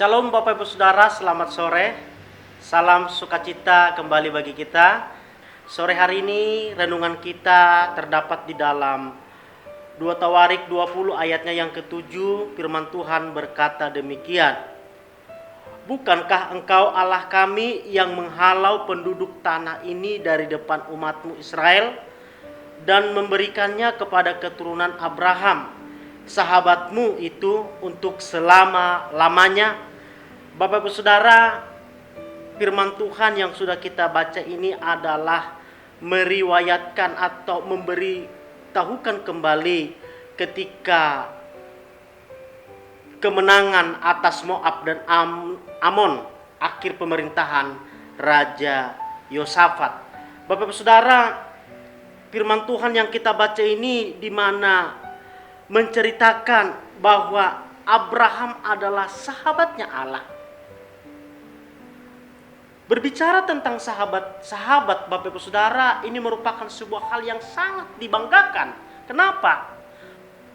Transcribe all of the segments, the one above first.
Shalom Bapak Ibu Saudara, selamat sore. Salam sukacita kembali bagi kita. Sore hari ini renungan kita terdapat di dalam 2 Tawarik 20 ayatnya yang ke-7. Firman Tuhan berkata demikian. Bukankah engkau Allah kami yang menghalau penduduk tanah ini dari depan umatmu Israel dan memberikannya kepada keturunan Abraham, sahabatmu itu untuk selama-lamanya. Bapak Ibu Saudara, firman Tuhan yang sudah kita baca ini adalah meriwayatkan atau memberitahukan kembali ketika kemenangan atas Moab dan Amon, akhir pemerintahan Raja Yosafat. Bapak Ibu Saudara, firman Tuhan yang kita baca ini di mana menceritakan bahwa Abraham adalah sahabatnya Allah. Berbicara tentang sahabat Bapak Ibu Saudara, ini merupakan sebuah hal yang sangat dibanggakan. Kenapa?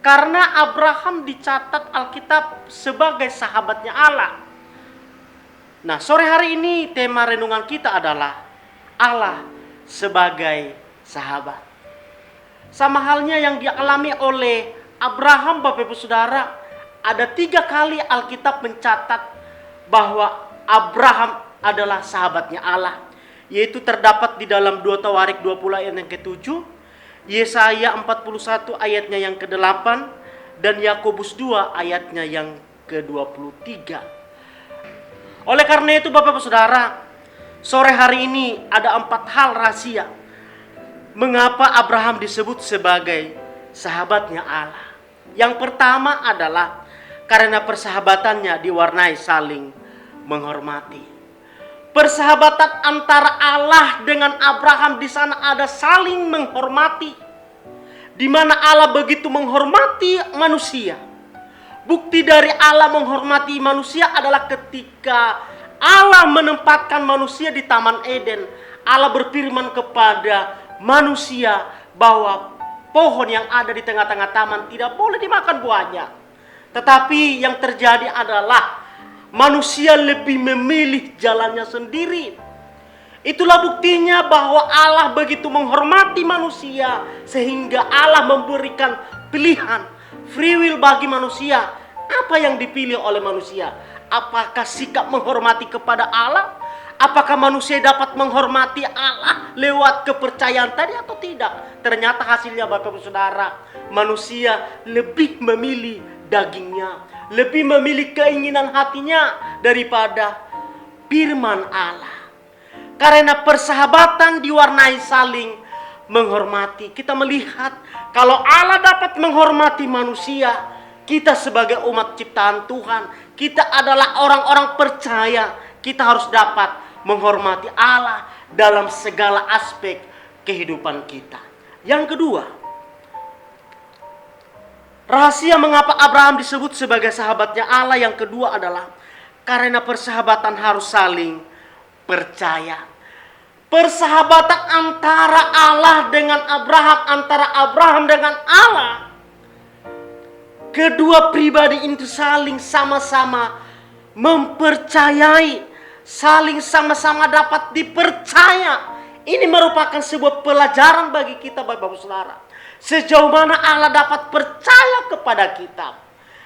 Karena Abraham dicatat Alkitab sebagai sahabatnya Allah. Nah, sore hari ini tema renungan kita adalah Allah sebagai sahabat. Sama halnya yang dialami oleh Abraham, Bapak Ibu Saudara, ada 3 kali Alkitab mencatat bahwa Abraham adalah sahabatnya Allah, yaitu terdapat di dalam 2 Tawarik 20 ayat yang ke-7, Yesaya 41 ayatnya yang ke-8, dan Yakobus 2 ayatnya yang ke-23. Oleh karena itu Bapak Ibu Saudara, sore hari ini ada 4 hal rahasia mengapa Abraham disebut sebagai sahabatnya Allah. Yang pertama adalah karena persahabatannya diwarnai saling menghormati. Persahabatan antara Allah dengan Abraham di sana ada saling menghormati, di mana Allah begitu menghormati manusia. Bukti dari Allah menghormati manusia adalah ketika Allah menempatkan manusia di Taman Eden. Allah berfirman kepada manusia bahwa pohon yang ada di tengah-tengah taman tidak boleh dimakan buahnya. Tetapi yang terjadi adalah manusia lebih memilih jalannya sendiri. Itulah buktinya bahwa Allah begitu menghormati manusia sehingga Allah memberikan pilihan, free will bagi manusia. Apa yang dipilih oleh manusia? Apakah sikap menghormati kepada Allah? Apakah manusia dapat menghormati Allah lewat kepercayaan tadi atau tidak? Ternyata hasilnya Bapak Ibu Saudara, manusia lebih memilih dagingnya, lebih memilih keinginan hatinya daripada firman Allah. Karena persahabatan diwarnai saling menghormati. Kita melihat kalau Allah dapat menghormati manusia, kita sebagai umat ciptaan Tuhan, kita adalah orang-orang percaya, kita harus dapat menghormati Allah dalam segala aspek kehidupan kita. Yang kedua, rahasia mengapa Abraham disebut sebagai sahabatnya Allah yang kedua adalah karena persahabatan harus saling percaya. Persahabatan antara Allah dengan Abraham, antara Abraham dengan Allah, kedua pribadi itu saling sama-sama mempercayai, saling sama-sama dapat dipercaya. Ini merupakan sebuah pelajaran bagi kita Bapak Ibu Saudara. Sejauh mana Allah dapat percaya kepada kita.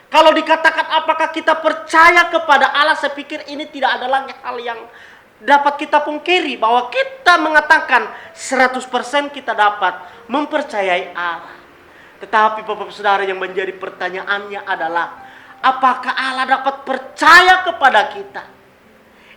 Kalau dikatakan apakah kita percaya kepada Allah, saya pikir ini tidak ada lagi hal yang dapat kita pungkiri. Bahwa kita mengatakan 100% kita dapat mempercayai Allah. Tetapi Bapak Ibu Saudara, yang menjadi pertanyaannya adalah apakah Allah dapat percaya kepada kita?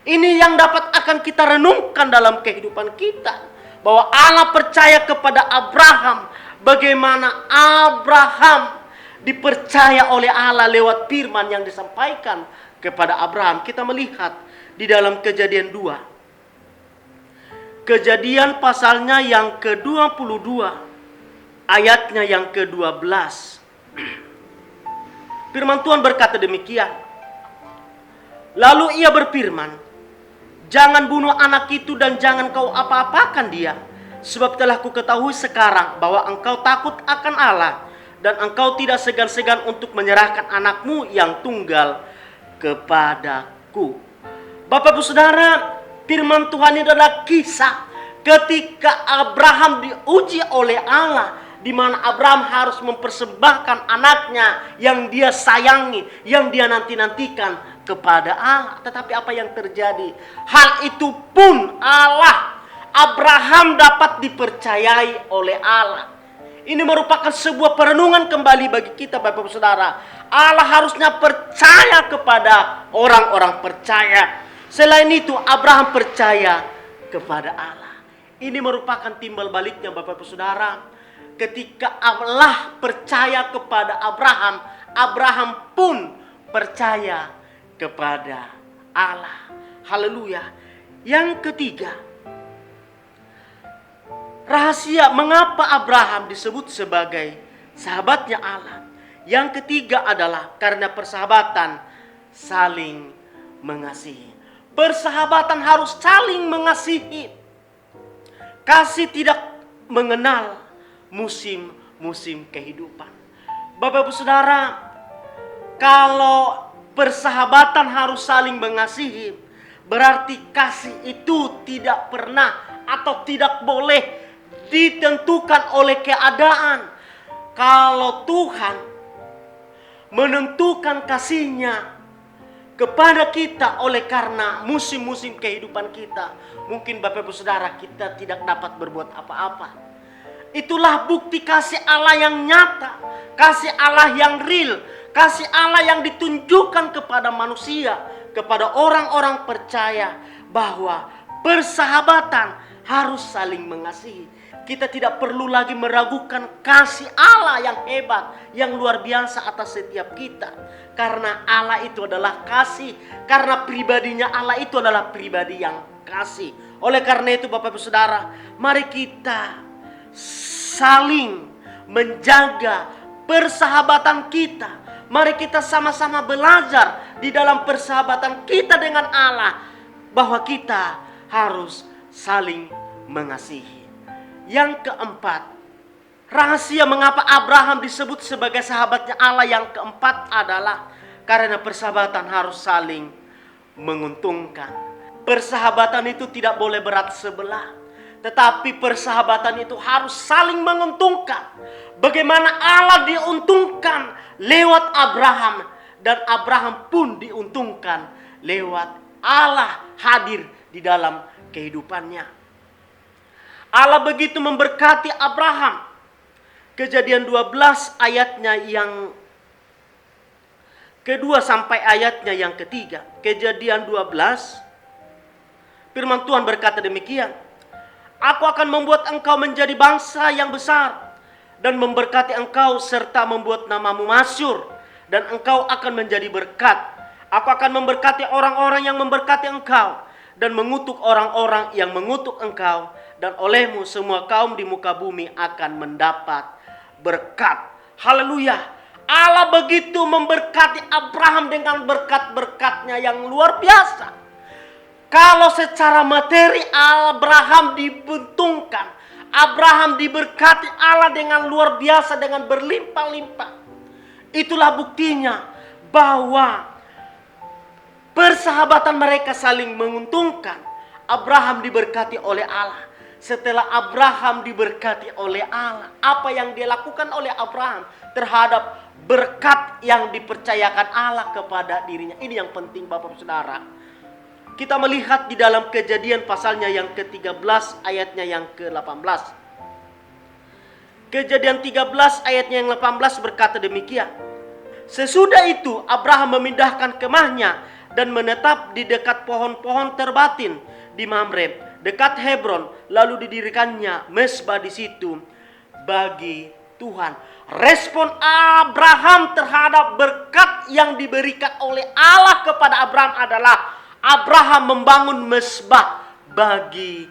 Ini yang dapat akan kita renungkan dalam kehidupan kita. Bahwa Allah percaya kepada Abraham. Bagaimana Abraham dipercaya oleh Allah lewat firman yang disampaikan kepada Abraham. Kita melihat di dalam Kejadian 2. Kejadian pasalnya yang ke-22. Ayatnya yang ke-12. Firman Tuhan berkata demikian. Lalu ia berfirman, jangan bunuh anak itu dan jangan kau apa-apakan dia. Sebab telah ku ketahui sekarang bahwa engkau takut akan Allah. Dan engkau tidak segan-segan untuk menyerahkan anakmu yang tunggal kepada anakku. Bapak Ibu Saudara, firman Tuhan ini adalah kisah ketika Abraham diuji oleh Allah, di mana Abraham harus mempersembahkan anaknya yang dia sayangi, yang dia nanti-nantikan kepada Allah. Tetapi apa yang terjadi? Hal itu pun Abraham dapat dipercayai oleh Allah. Ini merupakan sebuah perenungan kembali bagi kita, Bapak Ibu Saudara. Allah harusnya percaya kepada orang-orang percaya. Selain itu, Abraham percaya kepada Allah. Ini merupakan timbal baliknya, Bapak Ibu Saudara. Ketika Allah percaya kepada Abraham, Abraham pun percaya kepada Allah. Haleluya. Yang ketiga, rahasia mengapa Abraham disebut sebagai sahabatnya Allah. Yang ketiga adalah karena persahabatan saling mengasihi. Persahabatan harus saling mengasihi. Kasih tidak mengenal musim-musim kehidupan. Bapak Ibu Saudara, kalau persahabatan harus saling mengasihi, berarti kasih itu tidak pernah atau tidak boleh ditentukan oleh keadaan. Kalau Tuhan menentukan kasihnya kepada kita oleh karena musim-musim kehidupan kita, mungkin Bapak Ibu Saudara, kita tidak dapat berbuat apa-apa. Itulah bukti kasih Allah yang nyata, kasih Allah yang real, kasih Allah yang ditunjukkan kepada manusia, kepada orang-orang percaya, bahwa persahabatan harus saling mengasihi. Kita tidak perlu lagi meragukan kasih Allah yang hebat, yang luar biasa atas setiap kita. Karena Allah itu adalah kasih. Karena pribadinya Allah itu adalah pribadi yang kasih. Oleh karena itu Bapak Ibu Saudara, mari kita saling menjaga persahabatan kita. Mari kita sama-sama belajar di dalam persahabatan kita dengan Allah, bahwa kita harus saling mengasihi. Yang keempat, rahasia mengapa Abraham disebut sebagai sahabatnya Allah yang keempat adalah karena persahabatan harus saling menguntungkan. Persahabatan itu tidak boleh berat sebelah, tetapi persahabatan itu harus saling menguntungkan. Bagaimana Allah diuntungkan lewat Abraham, dan Abraham pun diuntungkan lewat Allah hadir di dalam kehidupannya. Allah begitu memberkati Abraham. Kejadian 12 ayatnya yang kedua sampai ayatnya yang ketiga. Kejadian 12, firman Tuhan berkata demikian. Aku akan membuat engkau menjadi bangsa yang besar, dan memberkati engkau serta membuat namamu masyhur, dan engkau akan menjadi berkat. Aku akan memberkati orang-orang yang memberkati engkau, dan mengutuk orang-orang yang mengutuk engkau, dan olehmu semua kaum di muka bumi akan mendapat berkat. Haleluya. Allah begitu memberkati Abraham dengan berkat-berkatnya yang luar biasa. Kalau secara materi Abraham dibuntungkan, Abraham diberkati Allah dengan luar biasa, dengan berlimpah-limpah. Itulah buktinya bahwa persahabatan mereka saling menguntungkan. Abraham diberkati oleh Allah. Setelah Abraham diberkati oleh Allah, apa yang dia lakukan oleh Abraham terhadap berkat yang dipercayakan Allah kepada dirinya. Ini yang penting Bapak Saudara. Kita melihat di dalam Kejadian pasalnya yang ke-13 ayatnya yang ke-18. Kejadian 13 ayatnya yang 18 berkata demikian. Sesudah itu Abraham memindahkan kemahnya dan menetap di dekat pohon-pohon terbatin di Mamre, dekat Hebron, lalu didirikannya mezbah di situ bagi Tuhan. Respon Abraham terhadap berkat yang diberikan oleh Allah kepada Abraham adalah Abraham membangun mezbah bagi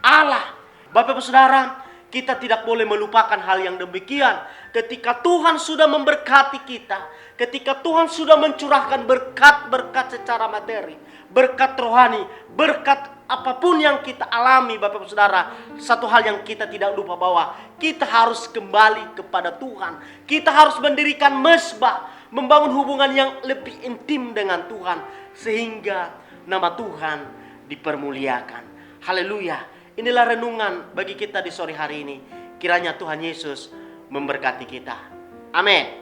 Allah. Bapak Ibu Saudara, kita tidak boleh melupakan hal yang demikian. Ketika Tuhan sudah memberkati kita, ketika Tuhan sudah mencurahkan berkat-berkat secara materi, berkat rohani, berkat apapun yang kita alami Bapak Ibu Saudara, satu hal yang kita tidak lupa bahwa kita harus kembali kepada Tuhan. Kita harus mendirikan mezbah. membangun hubungan yang lebih intim dengan Tuhan, sehingga nama Tuhan dipermuliakan. Haleluya. Inilah renungan bagi kita di sore hari ini. Kiranya Tuhan Yesus memberkati kita. Amin.